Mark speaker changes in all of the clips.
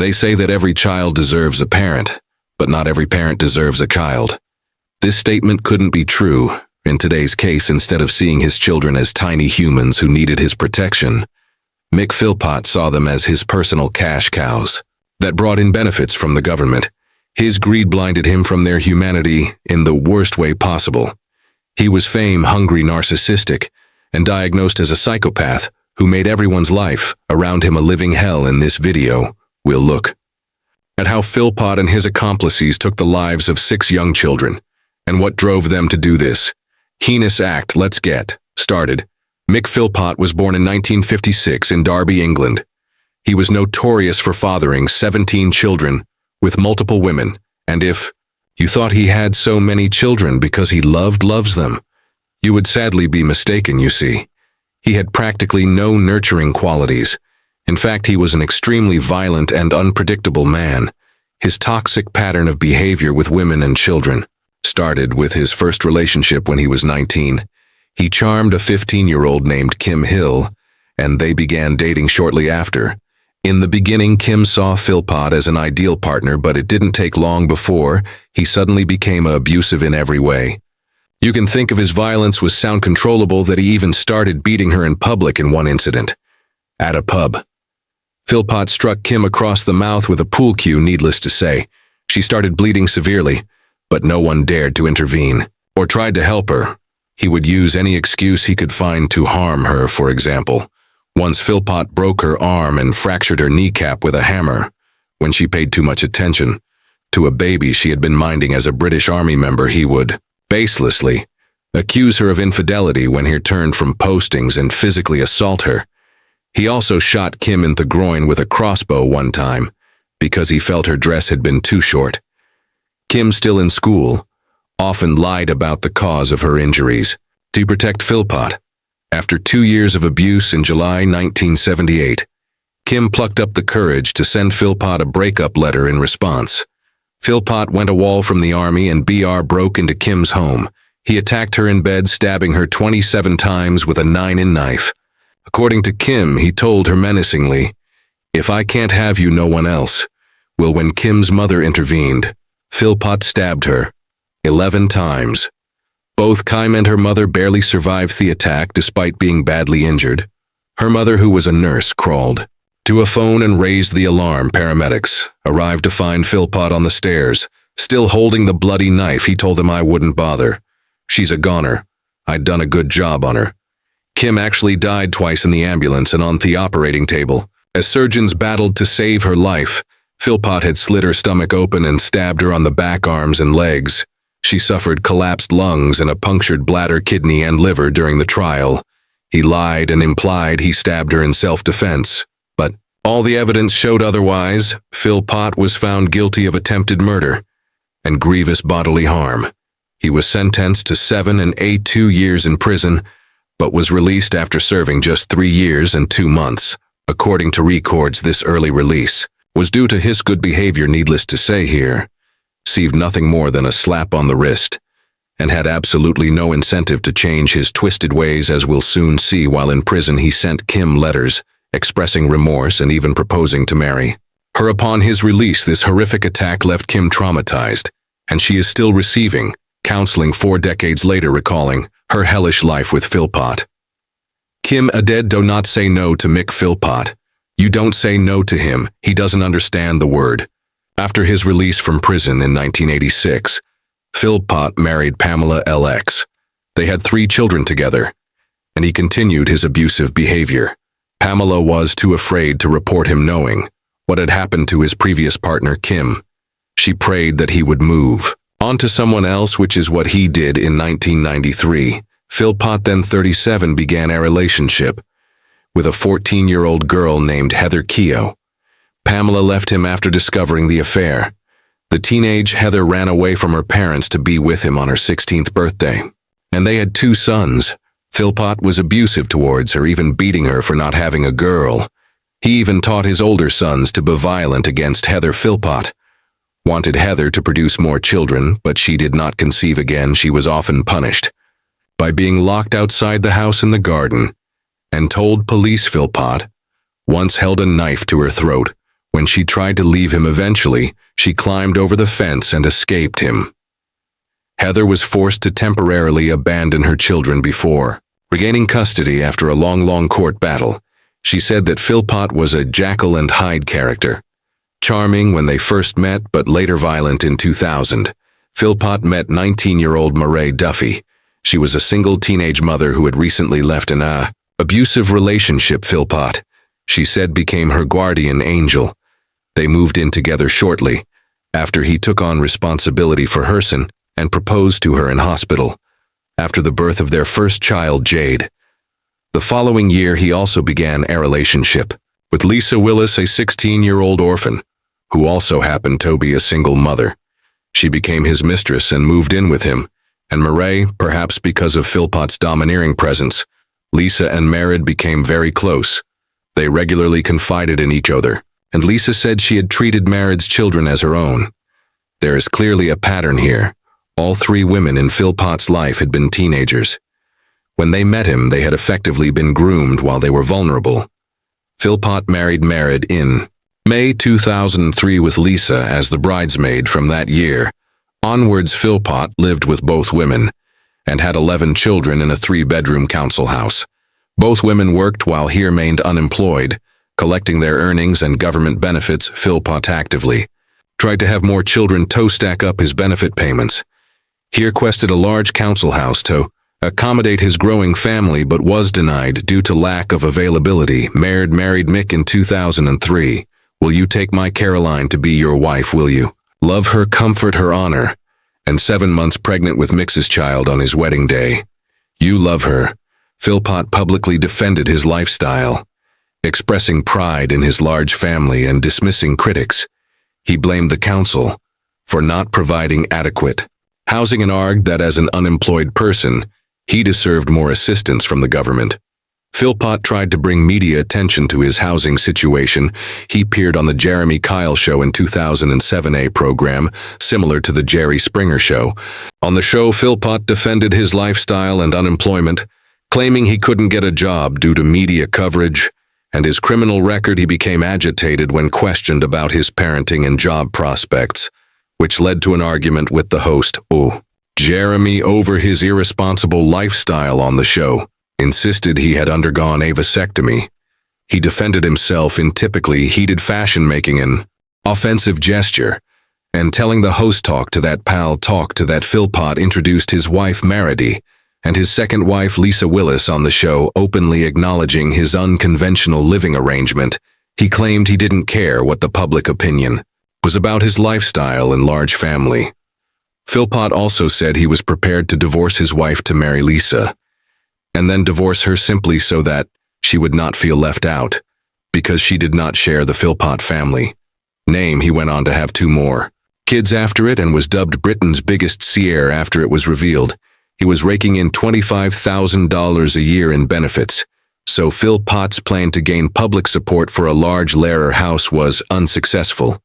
Speaker 1: They say that every child deserves a parent, but not every parent deserves a child. This statement couldn't be true. In today's case, instead of seeing his children as tiny humans who needed his protection, Mick Philpott saw them as his personal cash cows that brought in benefits from the government. His greed blinded him from their humanity in the worst way possible. He was fame-hungry, narcissistic, and diagnosed as a psychopath who made everyone's life around him a living hell. In this video, we'll look at how Philpott and his accomplices took the lives of 6 young children, and what drove them to do this heinous act. Let's get started. Mick Philpott was born in 1956 in Derby, England. He was notorious for fathering 17 children with multiple women, and if you thought he had so many children because he loves them, you would sadly be mistaken. You see, he had practically no nurturing qualities. In fact, he was an extremely violent and unpredictable man. His toxic pattern of behavior with women and children started with his first relationship when he was 19. He charmed a 15-year-old named Kim Hill, and they began dating shortly after. In the beginning, Kim saw Philpott as an ideal partner, but it didn't take long before he suddenly became abusive in every way. You can think of his violence was so uncontrollable that he even started beating her in public in one incident. At a pub, Philpott struck Kim across the mouth with a pool cue. Needless to say, she started bleeding severely, but no one dared to intervene or tried to help her. He would use any excuse he could find to harm her. For example, once Philpott broke her arm and fractured her kneecap with a hammer when she paid too much attention to a baby she had been minding as a British Army member. He would baselessly accuse her of infidelity when he returned from postings and physically assault her. He also shot Kim in the groin with a crossbow one time because he felt her dress had been too short. Kim, still in school, often lied about the cause of her injuries to protect Philpott. After 2 years of abuse in July 1978, Kim plucked up the courage to send Philpott a breakup letter in response. Philpott went a wall from the army and broke into Kim's home. He attacked her in bed, stabbing her 27 times with a 9-inch knife. According to Kim, he told her menacingly, "If I can't have you, no one else will." When Kim's mother intervened, Philpott stabbed her 11 times. Both Kim and her mother barely survived the attack despite being badly injured. Her mother, who was a nurse, crawled to a phone and raised the alarm. Paramedics arrived to find Philpott on the stairs, still holding the bloody knife. He told them, "I wouldn't bother. She's a goner. I'd done a good job on her." Kim actually died twice in the ambulance and on the operating table. As surgeons battled to save her life, Philpott had slit her stomach open and stabbed her on the back, arms, and legs. She suffered collapsed lungs and a punctured bladder, kidney, and liver during the trial. He lied and implied he stabbed her in self-defense, but all the evidence showed otherwise. Philpott was found guilty of attempted murder and grievous bodily harm. He was sentenced to 7 and 2 years in prison, but was released after serving just 3 years and 2 months. According to records, this early release was due to his good behavior. Needless to say, here received nothing more than a slap on the wrist and had absolutely no incentive to change his twisted ways, as we'll soon see. While in prison, he sent Kim letters expressing remorse and even proposing to marry her upon his release. This horrific attack left Kim traumatized, and she is still receiving counseling 4 decades later, recalling her hellish life with Philpott. Kim Aded, do not say no to Mick Philpott. You don't say no to him. He doesn't understand the word. After his release from prison in 1986, Philpott married Pamela LX. They had 3 children together, and he continued his abusive behavior. Pamela was too afraid to report him, knowing what had happened to his previous partner, Kim. She prayed that he would move on to someone else, which is what he did in 1993. Philpott, then 37, began a relationship with a 14-year-old girl named Heather Keogh. Pamela left him after discovering the affair. The teenage Heather ran away from her parents to be with him on her 16th birthday, and they had 2 sons. Philpott was abusive towards her, even beating her for not having a girl. He even taught his older sons to be violent against Heather. Philpott wanted Heather to produce more children, but she did not conceive again. She was often punished by being locked outside the house in the garden and told police. Philpott once held a knife to her throat When she tried to leave him eventually, she climbed over the fence and escaped him. Heather was forced to temporarily abandon her children before regaining custody after a long court battle. She said that Philpott was a Jekyll and Hyde character. Charming when they first met, but later violent in 2000. Philpott met 19-year-old Marae Duffy. She was a single teenage mother who had recently left an abusive relationship. Philpott, she said, became her guardian angel. They moved in together shortly, after he took on responsibility for Herson and proposed to her in hospital, after the birth of their first child, Jade. The following year, he also began a relationship with Lisa Willis, a 16-year-old orphan, who also happened to be a single mother. She became his mistress and moved in with him, and Marae, perhaps because of Philpott's domineering presence, Lisa and Merritt became very close. They regularly confided in each other, and Lisa said she had treated Merritt's children as her own. There is clearly a pattern here. All three women in Philpott's life had been teenagers. When they met him, they had effectively been groomed while they were vulnerable. Philpott married Merritt in May 2003 with Lisa as the bridesmaid. From that year onwards, Philpott lived with both women and had 11 children in a 3-bedroom council house. Both women worked while he remained unemployed, collecting their earnings and government benefits. Philpott actively tried to have more children to stack up his benefit payments. He requested a large council house to accommodate his growing family, but was denied due to lack of availability. Merritt married Mick in 2003. Will you take my Caroline to be your wife, will you? Love her, comfort her, honor. And 7 months pregnant with Mick's child on his wedding day. You love her. Philpott publicly defended his lifestyle, expressing pride in his large family and dismissing critics. He blamed the council for not providing adequate housing and argued that as an unemployed person, he deserved more assistance from the government. Philpott tried to bring media attention to his housing situation. He appeared on the Jeremy Kyle Show in 2007, a program similar to the Jerry Springer Show. On the show, Philpott defended his lifestyle and unemployment, claiming he couldn't get a job due to media coverage and his criminal record. He became agitated when questioned about his parenting and job prospects, which led to an argument with the host, Jeremy, over his irresponsible lifestyle on the show. Insisted he had undergone a vasectomy. He defended himself in typically heated fashion, making an offensive gesture and telling the host, talk to that pal, talk to that. Philpott introduced his wife Merritt and his second wife Lisa Willis on the show, openly acknowledging his unconventional living arrangement. He claimed he didn't care what the public opinion was about his lifestyle and large family. Philpott also said he was prepared to divorce his wife to marry Lisa, and then divorce her simply so that she would not feel left out, because she did not share the Philpott family name. He went on to have 2 more kids after it and was dubbed Britain's biggest seer after it was revealed he was raking in $25,000 a year in benefits. So Philpott's plan to gain public support for a large Lehrer house was unsuccessful.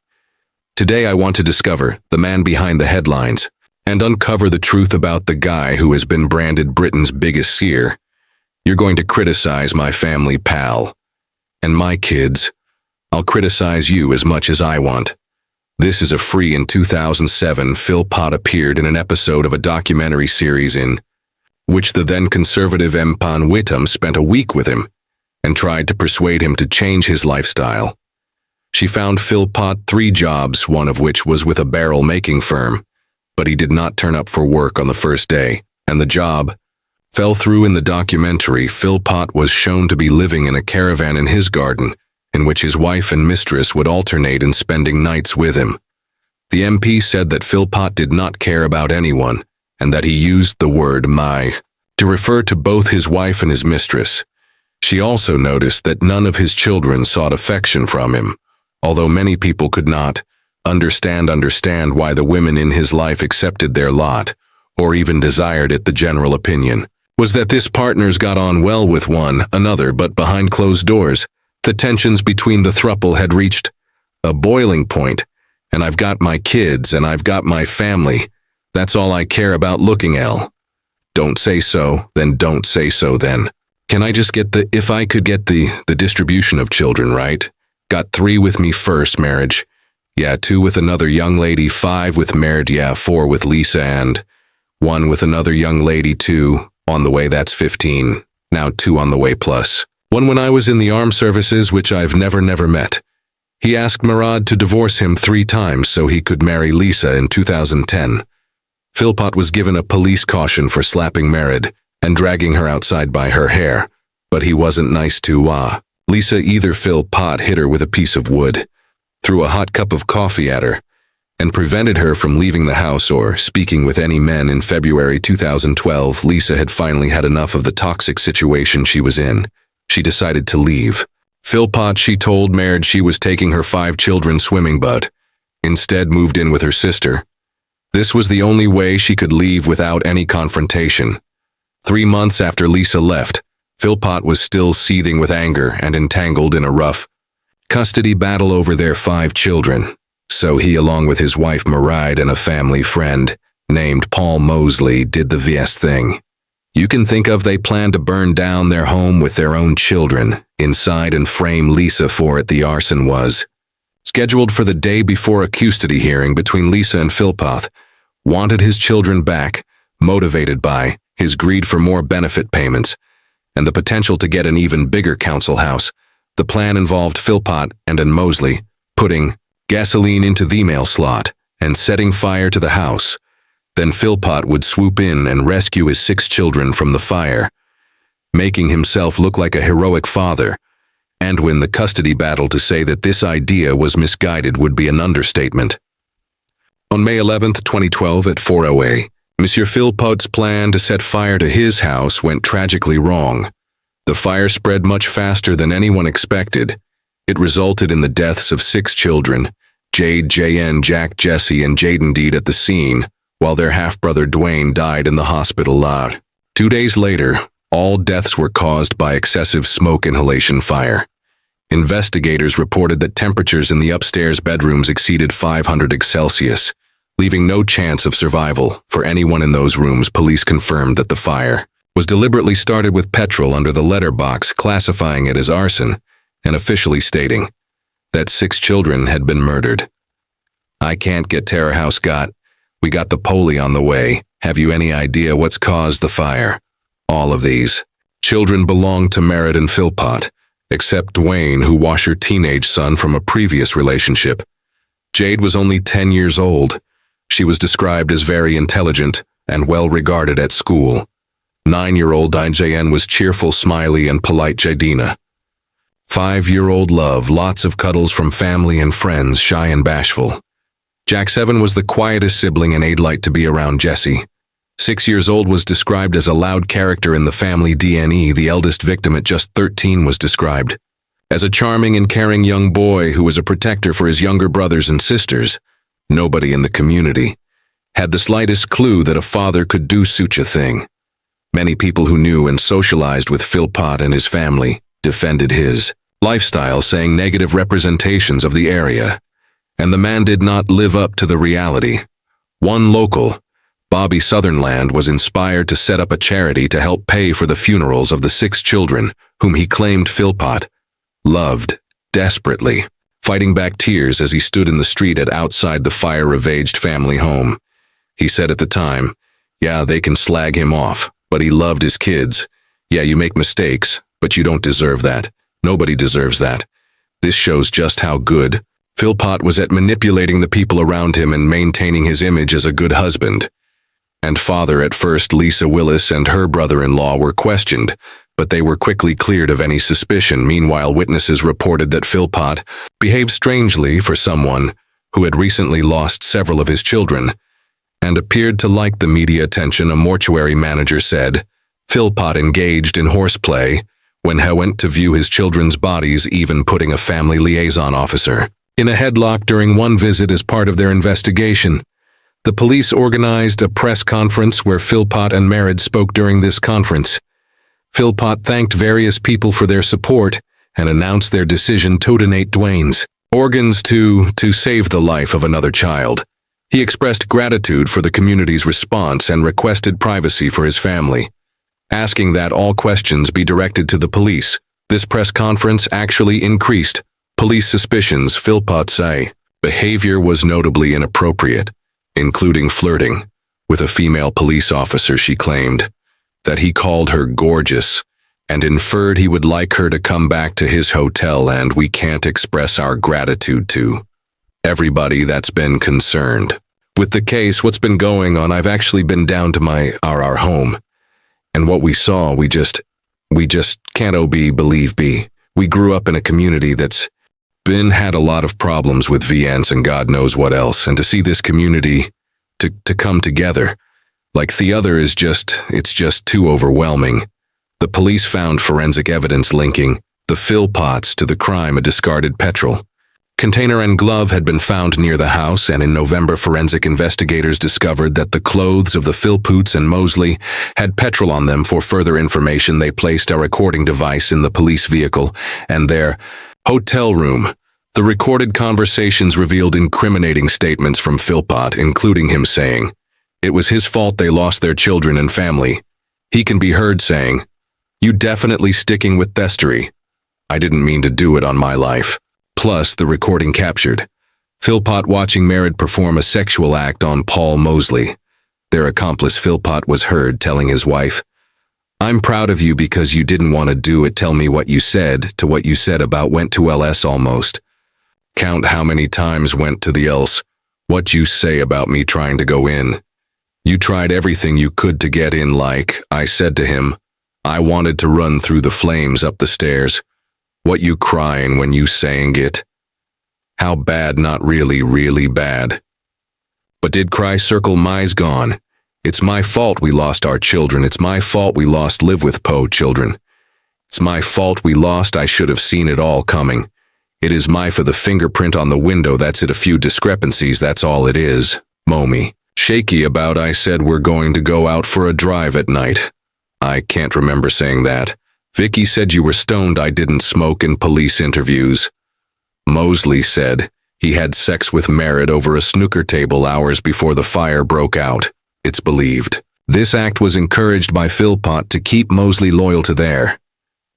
Speaker 1: Today I want to discover the man behind the headlines and uncover the truth about the guy who has been branded Britain's biggest seer. You're going to criticize my family, pal, and my kids. I'll criticize you as much as I want. This is a free. In 2007, Philpott appeared in an episode of a documentary series in which the then conservative Empan Whittam spent a week with him and tried to persuade him to change his lifestyle. She found Philpott 3 jobs, one of which was with a barrel-making firm, but he did not turn up for work on the first day, and the job fell through. In the documentary, Philpott was shown to be living in a caravan in his garden, in which his wife and mistress would alternate in spending nights with him. The MP said that Philpott did not care about anyone, and that he used the word "my" to refer to both his wife and his mistress. She also noticed that none of his children sought affection from him, although many people could not understand why the women in his life accepted their lot, or even desired it. The general opinion was that his partners got on well with one another, but behind closed doors, the tensions between the throuple had reached a boiling point. And I've got my kids and I've got my family. That's all I care about. Looking L. Don't say so, then don't say so then. Can I just get if I could get the distribution of children right? Got 3 with me first marriage. Yeah, 2 with another young lady, 5 with married, yeah, 4 with Lisa, and 1 with another young lady, 2 on the way, that's 15. Now 2 on the way plus. 1 when I was in the armed services, which I've never met. He asked Murad to divorce him 3 times so he could marry Lisa in 2010. Philpott was given a police caution for slapping Murad and dragging her outside by her hair, but he wasn't nice to Lisa either. Philpott hit her with a piece of wood, threw a hot cup of coffee at her, and prevented her from leaving the house or speaking with any men. In February 2012, Lisa had finally had enough of the toxic situation she was in. She decided to leave. Philpott, she told Murad she was taking her 5 children swimming, but instead moved in with her sister. This was the only way she could leave without any confrontation. 3 months after Lisa left, Philpott was still seething with anger and entangled in a rough custody battle over their 5 children. So he, along with his wife Murad and a family friend named Paul Mosley, did the VS thing. You can think of, they planned to burn down their home with their own children inside and frame Lisa for it. The arson was scheduled for the day before a custody hearing between Lisa and Philpott. Wanted his children back, motivated by his greed for more benefit payments and the potential to get an even bigger council house. The plan involved Philpott and Mosley putting gasoline into the mail slot and setting fire to the house. Then Philpott would swoop in and rescue his 6 children from the fire, making himself look like a heroic father, and win the custody battle. To say that this idea was misguided would be an understatement. On May 11, 2012 at 4:00 a.m., Monsieur Philpott's plan to set fire to his house went tragically wrong. The fire spread much faster than anyone expected. It resulted in the deaths of 6 children, Jade, JN, Jack, Jesse, and Jaden died at the scene, while their half-brother Dwayne died in the hospital lot. 2 days later, all deaths were caused by excessive smoke inhalation fire. Investigators reported that temperatures in the upstairs bedrooms exceeded 500 Celsius, leaving no chance of survival for anyone in those rooms. Police confirmed that the fire was deliberately started with petrol under the letterbox, classifying it as arson, and officially stating that 6 children had been murdered. I can't get Terror House got. We got the poli on the way. Have you any idea what's caused the fire? All of these children belonged to Murad and Philpott, except Dwayne, who was her teenage son from a previous relationship. Jade was only 10 years old. She was described as very intelligent and well regarded at school. 9-year-old IJN was cheerful, smiley, and polite. Jadina, 5-year-old, Love, lots of cuddles from family and friends, shy and bashful. Jack, 7, was the quietest sibling and Aid liked to be around Jesse. 6 years old, was described as a loud character in the family. DNE, the eldest victim at just 13, was described as a charming and caring young boy who was a protector for his younger brothers and sisters. Nobody in the community had the slightest clue that a father could do such a thing. Many people who knew and socialized with Philpott and his family defended his lifestyle, saying negative representations of the area, and the man did not live up to the reality. One local, Bobby Sutherland, was inspired to set up a charity to help pay for the funerals of the 6 children whom he claimed Philpott loved desperately, fighting back tears as he stood in the street outside the fire-ravaged family home. He said at the time, "Yeah, they can slag him off, but he loved his kids. Yeah, you make mistakes, but you don't deserve that. Nobody deserves that." This shows just how good Philpott was at manipulating the people around him and maintaining his image as a good husband and father. At first, Lisa Willis and her brother-in-law were questioned, but they were quickly cleared of any suspicion. Meanwhile, witnesses reported that Philpott behaved strangely for someone who had recently lost several of his children and appeared to like the media attention. A mortuary manager said Philpott engaged in horseplay when he went to view his children's bodies, even putting a family liaison officer in a headlock during one visit as part of their investigation. The police organized a press conference where Philpott and Murad spoke. During this conference, Philpott thanked various people for their support and announced their decision to donate Dwayne's organs to save the life of another child. He expressed gratitude for the community's response and requested privacy for his family, asking that all questions be directed to the police. This press conference actually increased Police suspicions, Philpott say. Behavior was notably inappropriate, including flirting with a female police officer, she claimed, that he called her gorgeous and inferred he would like her to come back to his hotel, and we can't express our gratitude to everybody that's been concerned. With the case, what's been going on, I've actually been down to our home, and what we saw, we just can't believe. We grew up in a community that's had a lot of problems with violence and God knows what else, and to see this community to come together like the other it's just too overwhelming. The police found forensic evidence linking the Philpotts to the crime, a discarded petrol container and glove had been found near the house, and in November, forensic investigators discovered that the clothes of the Philpotts and Mosley had petrol on them. For further information, they placed a recording device in the police vehicle and their hotel room. The recorded conversations revealed incriminating statements from Philpott, including him saying it was his fault they lost their children and family. He can be heard saying, "You definitely sticking with Thestery. I didn't mean to do it on my life." Plus, the recording captured Philpott watching Merritt perform a sexual act on Paul Mosley. Their accomplice Philpott was heard telling his wife, "I'm proud of you because you didn't want to do it. Tell me what you said about went to LS almost. Count how many times went to the else. What you say about me trying to go in. You tried everything you could to get in, like I said to him. I wanted to run through the flames up the stairs. What you crying when you saying it? How bad? Not really, really bad. But did cry circle my's gone. It's my fault we lost our children. It's my fault we lost live with Poe children. It's my fault we lost. I should have seen it all coming. It is my for the fingerprint on the window. That's it. A few discrepancies. That's all it is. Momi. Shaky about I said we're going to go out for a drive at night. I can't remember saying that. Vicky said you were stoned. I didn't smoke in police interviews. Mosley said he had sex with Merritt over a snooker table hours before the fire broke out. It's believed this act was encouraged by Philpott to keep Mosley loyal to their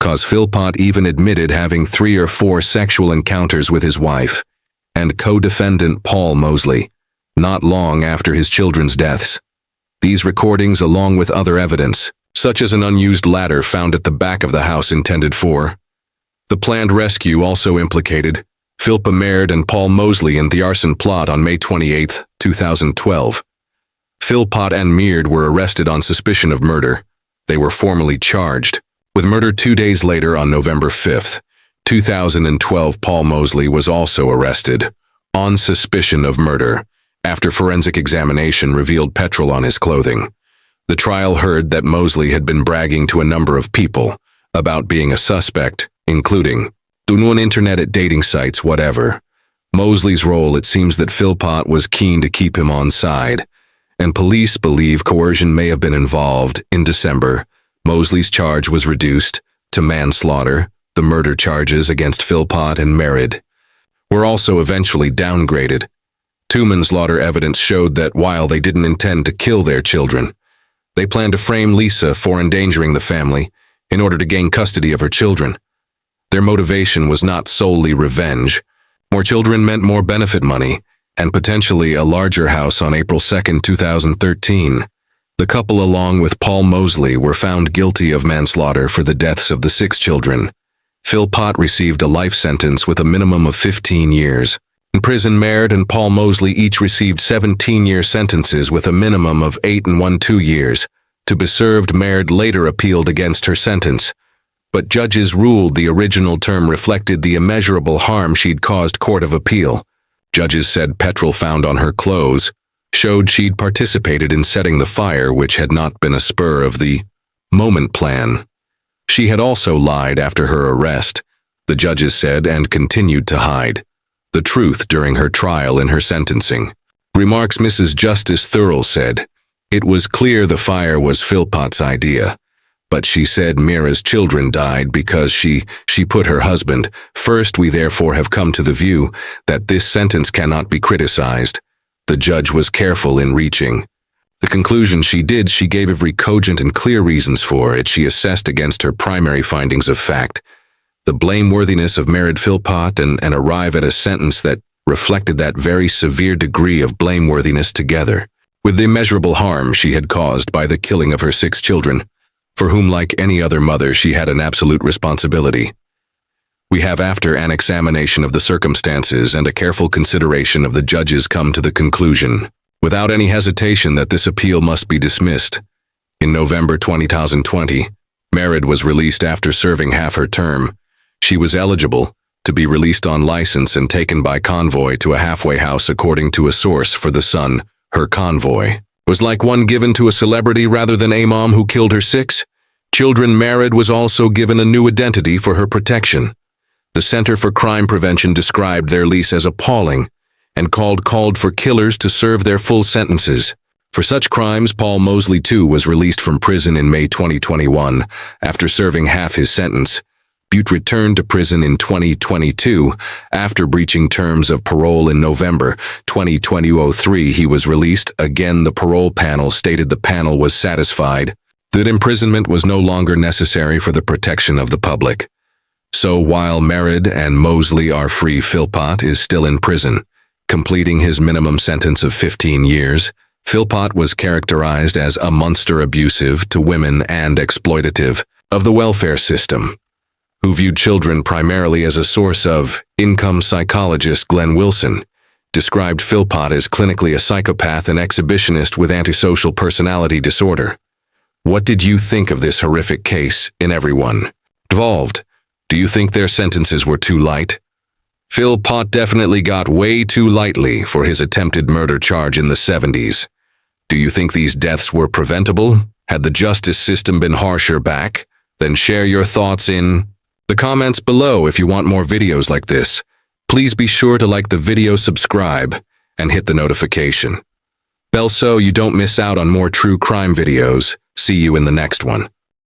Speaker 1: cause. Philpott even admitted having 3 or 4 sexual encounters with his wife and co-defendant Paul Mosley not long after his children's deaths. These recordings, along with other evidence, such as an unused ladder found at the back of the house intended for the planned rescue, also implicated Philpott, Merritt, and Paul Mosley in the arson plot on May 28, 2012. Philpott and Merritt were arrested on suspicion of murder. They were formally charged with murder 2 days later. On November 5, 2012, Paul Mosley was also arrested on suspicion of murder after forensic examination revealed petrol on his clothing. The trial heard that Mosley had been bragging to a number of people about being a suspect, including on internet, at dating sites, whatever. Mosley's role, it seems that Philpott was keen to keep him on side, and police believe coercion may have been involved. In December, Mosley's charge was reduced to manslaughter. The murder charges against Philpott and Merritt were also eventually downgraded. Two manslaughter evidence showed that while they didn't intend to kill their children, they planned to frame Lisa for endangering the family in order to gain custody of her children. Their motivation was not solely revenge. More children meant more benefit money and potentially a larger house. On April 2, 2013, the couple, along with Paul Mosley, were found guilty of manslaughter for the deaths of the 6 children. Philpott received a life sentence with a minimum of 15 years. In prison, Merritt and Paul Mosley each received 17-year sentences with a minimum of 8 and 1/2 years. To be served, Merritt later appealed against her sentence, but judges ruled the original term reflected the immeasurable harm she'd caused. Court of Appeal judges said petrol found on her clothes showed she'd participated in setting the fire, which had not been a spur of the moment plan. She had also lied after her arrest, the judges said, and continued to hide the truth during her trial. In her sentencing remarks, Mrs. Justice Thurl said, "It was clear the fire was Philpott's idea, but she said Mira's children died because she put her husband first. We therefore have come to the view that this sentence cannot be criticized." The judge was careful in reaching the conclusion she did. She gave every cogent and clear reasons for it. She assessed against her primary findings of fact the blameworthiness of Merritt Philpott and arrive at a sentence that reflected that very severe degree of blameworthiness together, with the immeasurable harm she had caused by the killing of her 6 children, for whom, like any other mother, she had an absolute responsibility. We have, after an examination of the circumstances and a careful consideration of the judges, come to the conclusion, without any hesitation, that this appeal must be dismissed. In November 2020, Merritt was released after serving half her term. She was eligible to be released on license and taken by convoy to a halfway house, according to a source for The Sun. Her convoy was like one given to a celebrity rather than a mom who killed her 6 children. Merritt was also given a new identity for her protection. The Center for Crime Prevention described their lease as appalling and called for killers to serve their full sentences. For such crimes, Paul Mosley, too, was released from prison in May 2021 after serving half his sentence. Butte returned to prison in 2022 after breaching terms of parole in November 2023. He was released. Again, the parole panel stated the panel was satisfied that imprisonment was no longer necessary for the protection of the public. So while Merritt and Mosley are free, Philpott is still in prison, completing his minimum sentence of 15 years. Philpott was characterized as a monster, abusive to women and exploitative of the welfare system, who viewed children primarily as a source of income. Psychologist Glenn Wilson described Philpott as clinically a psychopath and exhibitionist with antisocial personality disorder. What did you think of this horrific case in everyone involved? Do you think their sentences were too light? Philpott definitely got way too lightly for his attempted murder charge in the 70s. Do you think these deaths were preventable? Had the justice system been harsher back? Then share your thoughts in the comments below. If you want more videos like this, please be sure to like the video, subscribe, and hit the notification bell so you don't miss out on more true crime videos. See you in the next one.